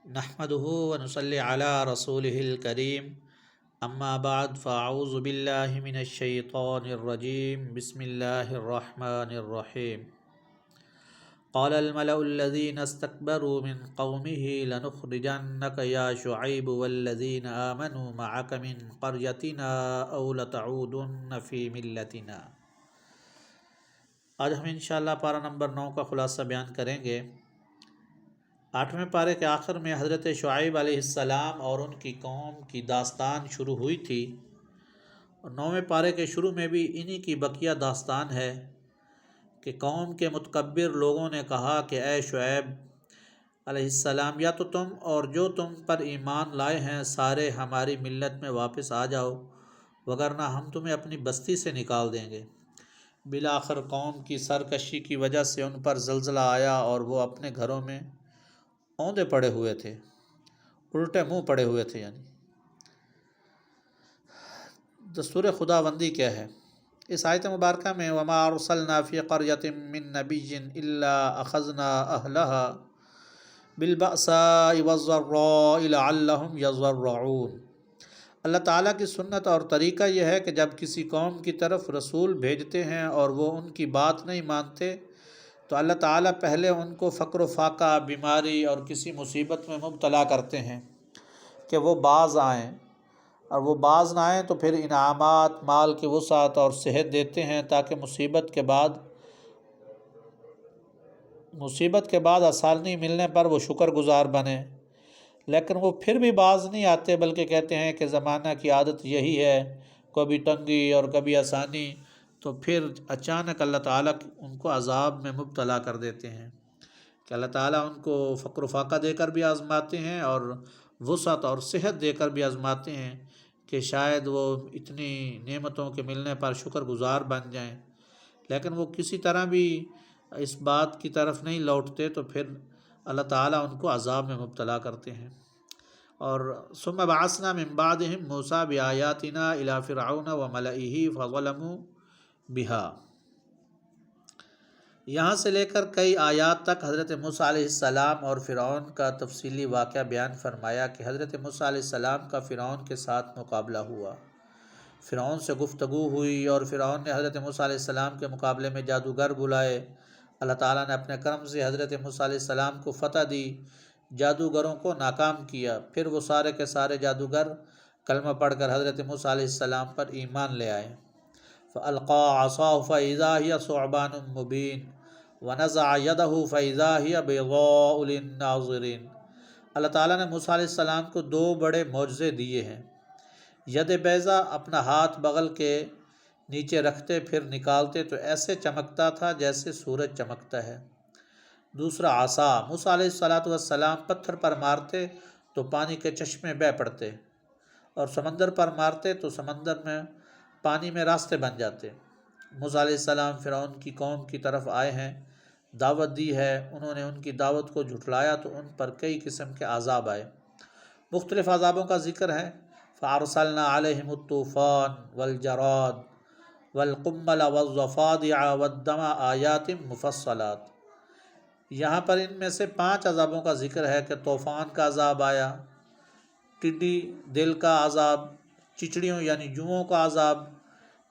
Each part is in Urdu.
نحمده ونصلي على رسوله الكريم اما بعد فاعوذ بالله من الشيطان الرجيم بسم الله الرحمن الرحيم قال الملأ الذين استكبروا من قومه لنخرجنك يا شعيب والذين آمنوا معك من قريتنا أو لتعودن في ملتنا۔ آج ہم انشاءاللہ پارہ نمبر 9 کا خلاصہ بیان کریں گے۔ 8ویں پارے کے آخر میں حضرت شعیب علیہ السلام اور ان کی قوم کی داستان شروع ہوئی تھی، اور 9ویں پارے کے شروع میں بھی انہی کی بقیہ داستان ہے کہ قوم کے متکبر لوگوں نے کہا کہ اے شعیب علیہ السلام، یا تو تم اور جو تم پر ایمان لائے ہیں سارے ہماری ملت میں واپس آ جاؤ، وگرنہ ہم تمہیں اپنی بستی سے نکال دیں گے۔ بالآخر قوم کی سرکشی کی وجہ سے ان پر زلزلہ آیا اور وہ اپنے گھروں میں اوندے پڑے ہوئے تھے، الٹے منہ پڑے ہوئے تھے۔ یعنی دستور خداوندی کیا ہے اس آیت مبارکہ میں؟ وما ارسلنا فی قریۃ من نبی الا اخذنا اہلها بالبأساء والضراء لعلہم یضرعون۔ اللہ تعالیٰ کی سنت اور طریقہ یہ ہے کہ جب کسی قوم کی طرف رسول بھیجتے ہیں اور وہ ان کی بات نہیں مانتے تو اللہ تعالیٰ پہلے ان کو فقر و فاقہ، بیماری اور کسی مصیبت میں مبتلا کرتے ہیں کہ وہ باز آئیں، اور وہ باز نہ آئیں تو پھر انعامات، مال کی وسعت اور صحت دیتے ہیں تاکہ مصیبت کے بعد آسانی ملنے پر وہ شکر گزار بنیں۔ لیکن وہ پھر بھی باز نہیں آتے، بلکہ کہتے ہیں کہ زمانہ کی عادت یہی ہے، کبھی تنگی اور کبھی آسانی، تو پھر اچانک اللہ تعالیٰ ان کو عذاب میں مبتلا کر دیتے ہیں کہ اللہ تعالیٰ ان کو فقر و فاقہ دے کر بھی آزماتے ہیں اور وسعت اور صحت دے کر بھی آزماتے ہیں کہ شاید وہ اتنی نعمتوں کے ملنے پر شکر گزار بن جائیں، لیکن وہ کسی طرح بھی اس بات کی طرف نہیں لوٹتے تو پھر اللہ تعالیٰ ان کو عذاب میں مبتلا کرتے ہیں۔ اور ثم بعثنا من بعدهم موسیٰ بآیاتنا الی فرعون وملئہ فظلموا بہا۔ یہاں سے لے کر کئی آیات تک حضرت موسیٰ علیہ السلام اور فرعون کا تفصیلی واقعہ بیان فرمایا کہ حضرت موسیٰ علیہ السلام کا فرعون کے ساتھ مقابلہ ہوا، فرعون سے گفتگو ہوئی، اور فرعون نے حضرت موسیٰ علیہ السلام کے مقابلے میں جادوگر بلائے۔ اللہ تعالیٰ نے اپنے کرم سے حضرت موسیٰ علیہ السلام کو فتح دی، جادوگروں کو ناکام کیا۔ پھر وہ سارے کے سارے جادوگر کلمہ پڑھ کر حضرت موسیٰ علیہ السلام پر ایمان لے آئے۔ فَأَلْقَىٰ عَصَاهُ فَإِذَا هِيَ ثُعْبَانٌ مُّبِينٌ وَنَزَعَ يَدَهُ فَإِذَا هِيَ بَيْضَاءُ لِلنَّاظِرِينَ۔ اللہ تعالیٰ نے موسیٰ علیہ السلام کو 2 بڑے معجزے دیے ہیں۔ ید بیضا، اپنا ہاتھ بغل کے نیچے رکھتے پھر نکالتے تو ایسے چمکتا تھا جیسے سورج چمکتا ہے۔ دوسرا عصا، موسیٰ علیہ السلام پتھر پر مارتے تو پانی کے چشمے بہہ پڑتے، اور سمندر پر مارتے تو سمندر میں پانی میں راستے بن جاتے۔ موسیٰ علیہ السلام فرعون کی قوم کی طرف آئے ہیں، دعوت دی ہے، انہوں نے ان کی دعوت کو جھٹلایا تو ان پر کئی قسم کے عذاب آئے۔ مختلف عذابوں کا ذکر ہے۔ فَأَرْسَلْنَا عَلَيْهِمُ الطُّوفَانَ وَالْجَرَادَ وَالْقُمَّلَ وَالضَّفَادِعَ وَالدَّمَ آیَاتٍ مُفَصَّلَاتٍ۔ یہاں پر ان میں سے 5 عذابوں کا ذکر ہے کہ طوفان کا عذاب آیا، ٹڈی دل کا عذاب، چچڑیوں یعنی جوؤں کا عذاب،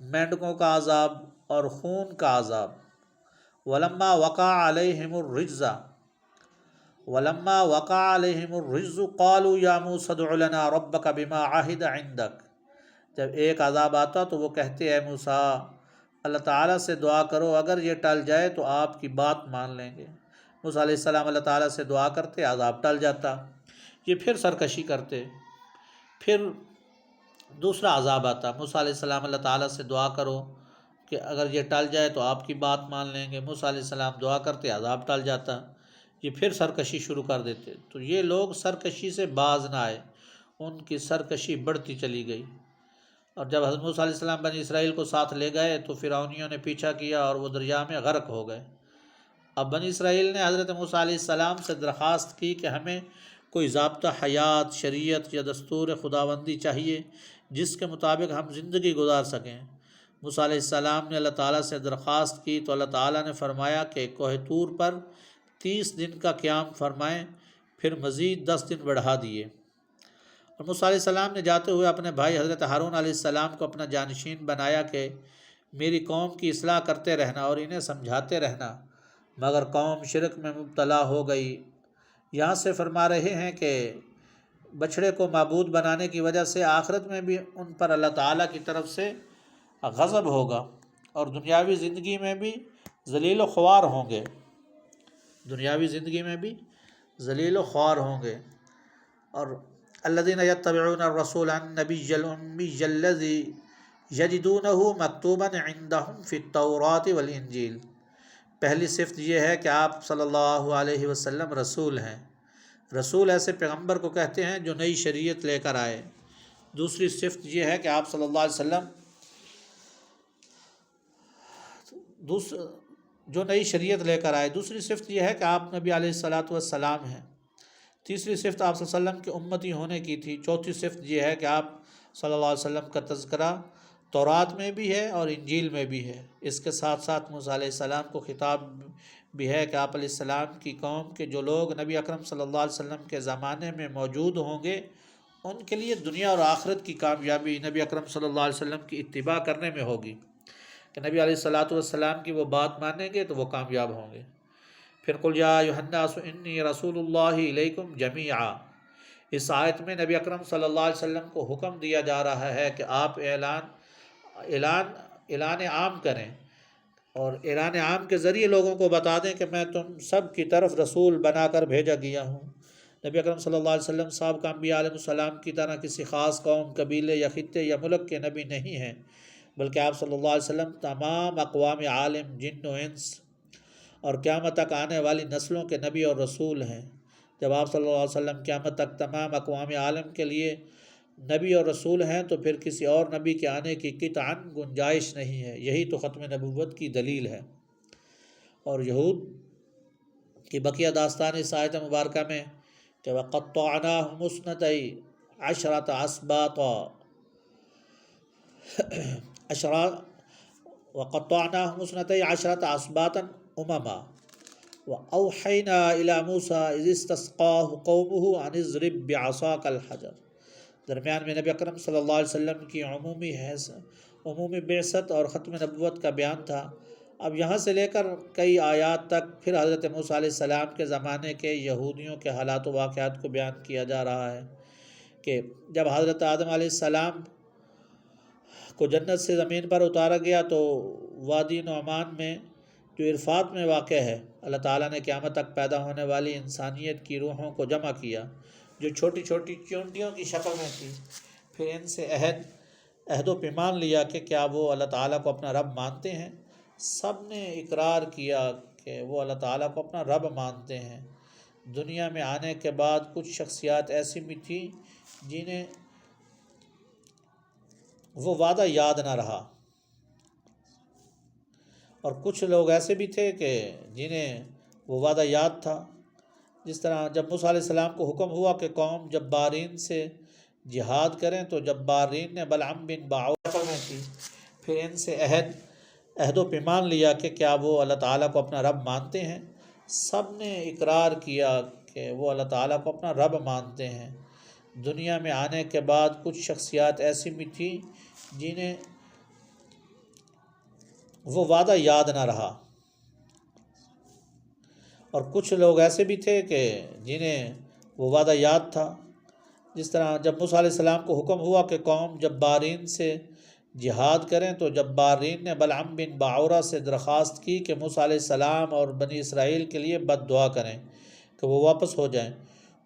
مینڈکوں کا عذاب اور خون کا عذاب۔ وَلَمَّا وَقَعَ عَلَيْهِمُ الرِّجْزُ قَالُوا يَا مُوسَىٰ ادْعُ لَنَا رَبَّكَ بِمَا عَهِدَ عِندَكَ۔ جب ایک عذاب آتا تو وہ کہتے اے موسیٰ، اللہ تعالیٰ سے دعا کرو، اگر یہ ٹل جائے تو آپ کی بات مان لیں گے۔ موسیٰ علیہ السلام اللہ تعالیٰ سے دعا کرتے، عذاب ٹل جاتا، یہ پھر سرکشی کرتے، پھر دوسرا عذاب آتا، موسیٰ علیہ السلام اللہ تعالیٰ سے دعا کرو کہ اگر یہ ٹل جائے تو آپ کی بات مان لیں گے۔ موسیٰ علیہ السلام دعا کرتے، عذاب ٹل جاتا، یہ پھر سرکشی شروع کر دیتے۔ تو یہ لوگ سرکشی سے باز نہ آئے، ان کی سرکشی بڑھتی چلی گئی۔ اور جب حضرت موسیٰ علیہ السلام بنی اسرائیل کو ساتھ لے گئے تو فرعونیوں نے پیچھا کیا اور وہ دریا میں غرق ہو گئے۔ اب بنی اسرائیل نے حضرت موسیٰ علیہ السلام سے درخواست کی کہ ہمیں کوئی ضابطہ حیات، شریعت یا دستور خداوندی چاہیے جس کے مطابق ہم زندگی گزار سکیں۔ موسیٰ علیہ السلام نے اللہ تعالیٰ سے درخواست کی تو اللہ تعالیٰ نے فرمایا کہ کوہ طور پر 30 دن کا قیام فرمائیں، پھر مزید 10 دن بڑھا دیے۔ اور موسیٰ علیہ السلام نے جاتے ہوئے اپنے بھائی حضرت ہارون علیہ السلام کو اپنا جانشین بنایا کہ میری قوم کی اصلاح کرتے رہنا اور انہیں سمجھاتے رہنا، مگر قوم شرک میں مبتلا ہو گئی۔ یہاں سے فرما رہے ہیں کہ بچھڑے کو معبود بنانے کی وجہ سے آخرت میں بھی ان پر اللہ تعالیٰ کی طرف سے غضب ہوگا اور دنیاوی زندگی میں بھی ذلیل و خوار ہوں گے، دنیاوی زندگی میں بھی ذلیل و خوار ہوں گے۔ اور الذین یتبعون الرسول النبی الامی الذی یجدونہ مکتوبا عندہم فی التوراۃ والانجیل۔ پہلی صفت یہ ہے کہ آپ صلی اللہ علیہ وسلم رسول ہیں۔ رسول ایسے پیغمبر کو کہتے ہیں جو نئی شریعت لے کر آئے۔ دوسری صفت یہ ہے کہ آپ صلی اللہ علیہ وسلم جو نئی شریعت لے کر آئے۔ دوسری صفت یہ ہے کہ آپ نبی علیہ الصلاۃ والسلام ہیں۔ تیسری صفت آپ صلی اللہ علیہ وسلم کی امتی ہونے کی تھی۔ چوتھی صفت یہ ہے کہ آپ صلی اللہ علیہ وسلم کا تذکرہ تورات میں بھی ہے اور انجیل میں بھی ہے۔ اس کے ساتھ ساتھ موسیٰ علیہ السلام کو خطاب بھی ہے کہ آپ علیہ السلام کی قوم کے جو لوگ نبی اکرم صلی اللہ علیہ وسلم کے زمانے میں موجود ہوں گے ان کے لیے دنیا اور آخرت کی کامیابی نبی اکرم صلی اللہ علیہ وسلم کی اتباع کرنے میں ہوگی، کہ نبی علیہ الصلاۃ والسلام کی وہ بات مانیں گے تو وہ کامیاب ہوں گے۔ پھر قل یا ایھا الناس انی رسول اللہ الیکم جمیعا۔ اس آیت میں نبی اکرم صلی اللہ علیہ وسلم کو حکم دیا جا رہا ہے کہ آپ اعلان عام کریں اور اعلان عام کے ذریعے لوگوں کو بتا دیں کہ میں تم سب کی طرف رسول بنا کر بھیجا گیا ہوں۔ نبی اکرم صلی اللہ علیہ وسلم سابقہ انبیاء علیہ السلام کی طرح کسی خاص قوم، قبیلے یا خطے یا ملک کے نبی نہیں ہیں، بلکہ آپ صلی اللہ علیہ وسلم تمام اقوام عالم، جن و انس اور قیامت تک آنے والی نسلوں کے نبی اور رسول ہیں۔ جب آپ صلی اللہ علیہ وسلم قیامت تک تمام اقوام عالم کے لیے نبی اور رسول ہیں تو پھر کسی اور نبی کے آنے کی قطعاً گنجائش نہیں ہے۔ یہی تو ختم نبوت کی دلیل ہے۔ اور یہود کی بقیہ داستان اس آیت مبارکہ میں کہ وَقَطَّعْنَاهُمُ اثْنَتَيْ عَشْرَةَ أَسْبَاطًا أُمَمًا وَأَوْحَيْنَا إِلَى مُوسَىٰ إِذِ اسْتَسْقَاهُ قَوْمُهُ أَنِ اضْرِب بِّعَصَاكَ الْحَجَرَ۔ درمیان میں نبی اکرم صلی اللہ علیہ وسلم کی عمومی بعثت اور ختم نبوت کا بیان تھا۔ اب یہاں سے لے کر کئی آیات تک پھر حضرت موسیٰ علیہ السلام کے زمانے کے یہودیوں کے حالات و واقعات کو بیان کیا جا رہا ہے کہ جب حضرت آدم علیہ السلام کو جنت سے زمین پر اتارا گیا تو وادی نعمان میں جو عرفات میں واقع ہے، اللہ تعالیٰ نے قیامت تک پیدا ہونے والی انسانیت کی روحوں کو جمع کیا جو چھوٹی چھوٹی چونٹیوں کی شکل میں تھی۔ پھر ان سے عہد و پیمان لیا کہ کیا وہ اللہ تعالیٰ کو اپنا رب مانتے ہیں۔ سب نے اقرار کیا کہ وہ اللہ تعالیٰ کو اپنا رب مانتے ہیں۔ دنیا میں آنے کے بعد کچھ شخصیات ایسی بھی تھیں جنہیں وہ وعدہ یاد نہ رہا، اور کچھ لوگ ایسے بھی تھے کہ جنہیں وہ وعدہ یاد تھا۔ جس طرح جب موسیٰ علیہ السلام کو حکم ہوا کہ قوم جبارین سے جہاد کریں تو جبارین نے بلعم بن باعورہ میں تھی، پھر ان سے عہد و پیمان لیا کہ کیا وہ اللہ تعالیٰ کو اپنا رب مانتے ہیں۔ سب نے اقرار کیا کہ وہ اللہ تعالیٰ کو اپنا رب مانتے ہیں۔ دنیا میں آنے کے بعد کچھ شخصیات ایسی بھی تھیں جنہیں وہ وعدہ یاد نہ رہا، اور کچھ لوگ ایسے بھی تھے کہ جنہیں وہ وعدہ یاد تھا۔ جس طرح جب موسیٰ علیہ السلام کو حکم ہوا کہ قوم جبارین سے جہاد کریں تو جبارین نے بلعم بن باعورہ سے درخواست کی کہ موسیٰ علیہ السلام اور بنی اسرائیل کے لیے بد دعا کریں کہ وہ واپس ہو جائیں۔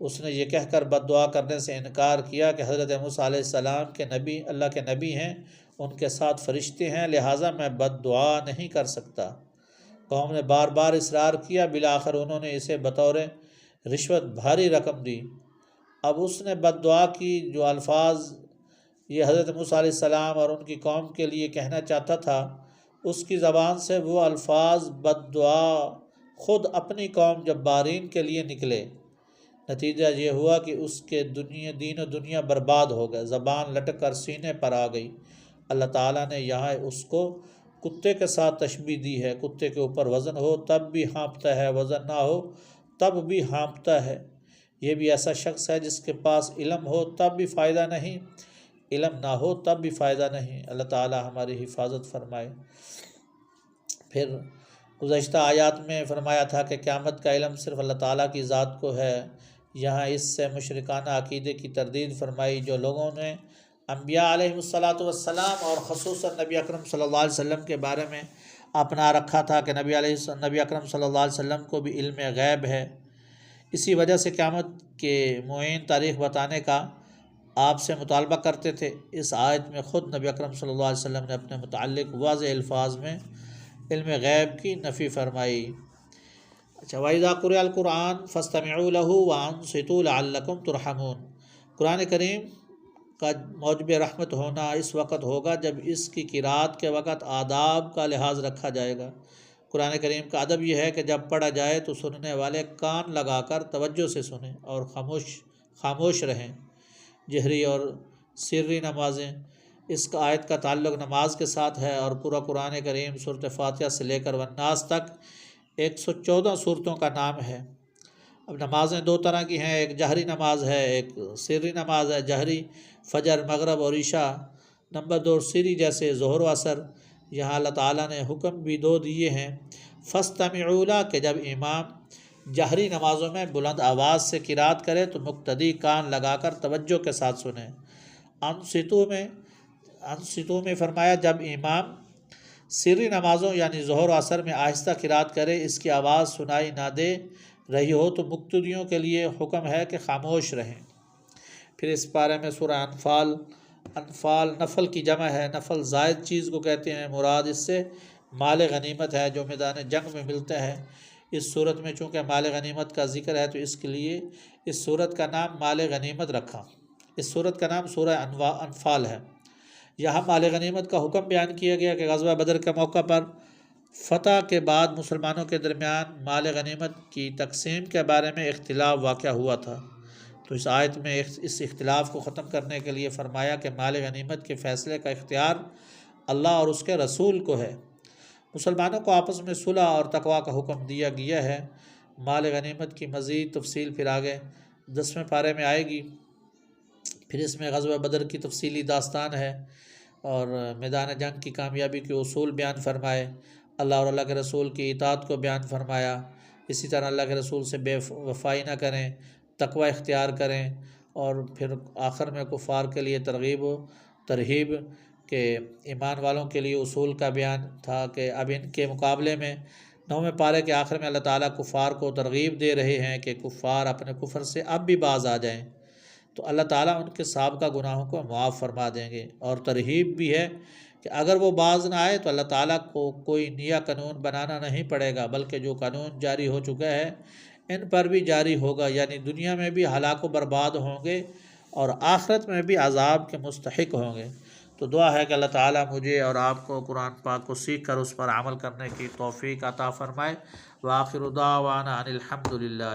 اس نے یہ کہہ کر بد دعا کرنے سے انکار کیا کہ حضرت موسیٰ علیہ السلام کے نبی اللہ کے نبی ہیں، ان کے ساتھ فرشتے ہیں، لہٰذا میں بد دعا نہیں کر سکتا۔ قوم نے بار بار اصرار کیا، بالآخر انہوں نے اسے بطور رشوت بھاری رقم دی۔ اب اس نے بد دعا کی جو الفاظ یہ حضرت موسیٰ علیہ السلام اور ان کی قوم کے لیے کہنا چاہتا تھا، اس کی زبان سے وہ الفاظ بد دعا خود اپنی قوم جبارین کے لیے نکلے۔ نتیجہ یہ ہوا کہ اس کے دین و دنیا برباد ہو گئے، زبان لٹک کر سینے پر آ گئی۔ اللہ تعالیٰ نے یہاں اس کو کتے کے ساتھ تشبیہ دی ہے۔ کتے کے اوپر وزن ہو تب بھی ہانپتا ہے، وزن نہ ہو تب بھی ہانپتا ہے۔ یہ بھی ایسا شخص ہے جس کے پاس علم ہو تب بھی فائدہ نہیں، علم نہ ہو تب بھی فائدہ نہیں۔ اللہ تعالی ہماری حفاظت فرمائے۔ پھر گزشتہ آیات میں فرمایا تھا کہ قیامت کا علم صرف اللہ تعالیٰ کی ذات کو ہے۔ یہاں اس سے مشرکانہ عقیدے کی تردید فرمائی جو لوگوں نے انبیاء علیہ السلام اور خصوصاً نبی اکرم صلی اللہ علیہ وسلم کے بارے میں اپنا رکھا تھا کہ نبی اکرم صلی اللہ علیہ وسلم کو بھی علم غیب ہے۔ اسی وجہ سے قیامت کے معین تاریخ بتانے کا آپ سے مطالبہ کرتے تھے۔ اس آیت میں خود نبی اکرم صلی اللہ علیہ وسلم نے اپنے متعلق واضح الفاظ میں علم غیب کی نفی فرمائی۔ اچھا، وَإِذَا قُرِئَ الْقُرْآنُ فَاسْتَمِعُوا لَهُ وَأَنصِتُوا لَعَلَّكُمْ تُرْحَمُونَ۔ قرآن کریم کا موجب رحمت ہونا اس وقت ہوگا جب اس کی قرأت کے وقت آداب کا لحاظ رکھا جائے گا۔ قرآن کریم کا ادب یہ ہے کہ جب پڑھا جائے تو سننے والے کان لگا کر توجہ سے سنیں اور خاموش رہیں۔ جہری اور سری نمازیں، اس کا آیت کا تعلق نماز کے ساتھ ہے اور پورا قرآن کریم سورۃ فاتحہ سے لے کر والناس تک 114 صورتوں کا نام ہے۔ اب نمازیں دو طرح کی ہیں، ایک جہری نماز ہے، ایک سری نماز ہے۔ جہری فجر، مغرب اور عشاء، نمبر 2 سری جیسے ظہر و عصر۔ یہاں اللہ تعالیٰ نے حکم بھی دو دیے ہیں، فاستمعوا لہ کہ جب امام جہری نمازوں میں بلند آواز سے قرأت کرے تو مقتدی کان لگا کر توجہ کے ساتھ سنیں۔ انصتوں میں فرمایا جب امام سری نمازوں یعنی ظہر و عصر میں آہستہ قرأت کرے، اس کی آواز سنائی نہ دے رہی ہو تو مقتدیوں کے لیے حکم ہے کہ خاموش رہیں۔ پھر اس بارے میں سورہ انفال نفل کی جمع ہے، نفل زائد چیز کو کہتے ہیں، مراد اس سے مال غنیمت ہے جو میدان جنگ میں ملتا ہے۔ اس صورت میں چونکہ مال غنیمت کا ذکر ہے تو اس کے لیے اس صورت کا نام مال غنیمت رکھا۔ اس صورت کا نام سورہ انفال ہے۔ یہاں مال غنیمت کا حکم بیان کیا گیا کہ غزوہ بدر کے موقع پر فتح کے بعد مسلمانوں کے درمیان مال غنیمت کی تقسیم کے بارے میں اختلاف واقع ہوا تھا، تو اس آیت میں اس اختلاف کو ختم کرنے کے لیے فرمایا کہ مال غنیمت کے فیصلے کا اختیار اللہ اور اس کے رسول کو ہے۔ مسلمانوں کو آپس میں صلح اور تقوی کا حکم دیا گیا ہے۔ مال غنیمت کی مزید تفصیل پھر آگے 10ویں پارے میں آئے گی۔ پھر اس میں غزوہ بدر کی تفصیلی داستان ہے اور میدان جنگ کی کامیابی کے اصول بیان فرمائے، اللہ اور اللہ کے رسول کی اطاعت کو بیان فرمایا۔ اسی طرح اللہ کے رسول سے بے وفائی نہ کریں، تقوی اختیار کریں، اور پھر آخر میں کفار کے لیے ترغیب و ترہیب کہ ایمان والوں کے لیے اصول کا بیان تھا کہ اب ان کے مقابلے میں 9ویں پارے کے آخر میں اللہ تعالیٰ کفار کو ترغیب دے رہے ہیں کہ کفار اپنے کفر سے اب بھی باز آ جائیں تو اللہ تعالیٰ ان کے سابقہ گناہوں کو معاف فرما دیں گے، اور ترہیب بھی ہے کہ اگر وہ باز نہ آئے تو اللہ تعالیٰ کو کوئی نیا قانون بنانا نہیں پڑے گا، بلکہ جو قانون جاری ہو چکا ہے ان پر بھی جاری ہوگا، یعنی دنیا میں بھی ہلاک و برباد ہوں گے اور آخرت میں بھی عذاب کے مستحق ہوں گے۔ تو دعا ہے کہ اللہ تعالیٰ مجھے اور آپ کو قرآن پاک کو سیکھ کر اس پر عمل کرنے کی توفیق عطا فرمائے۔ وآخر دعوانا ان الحمد للہ۔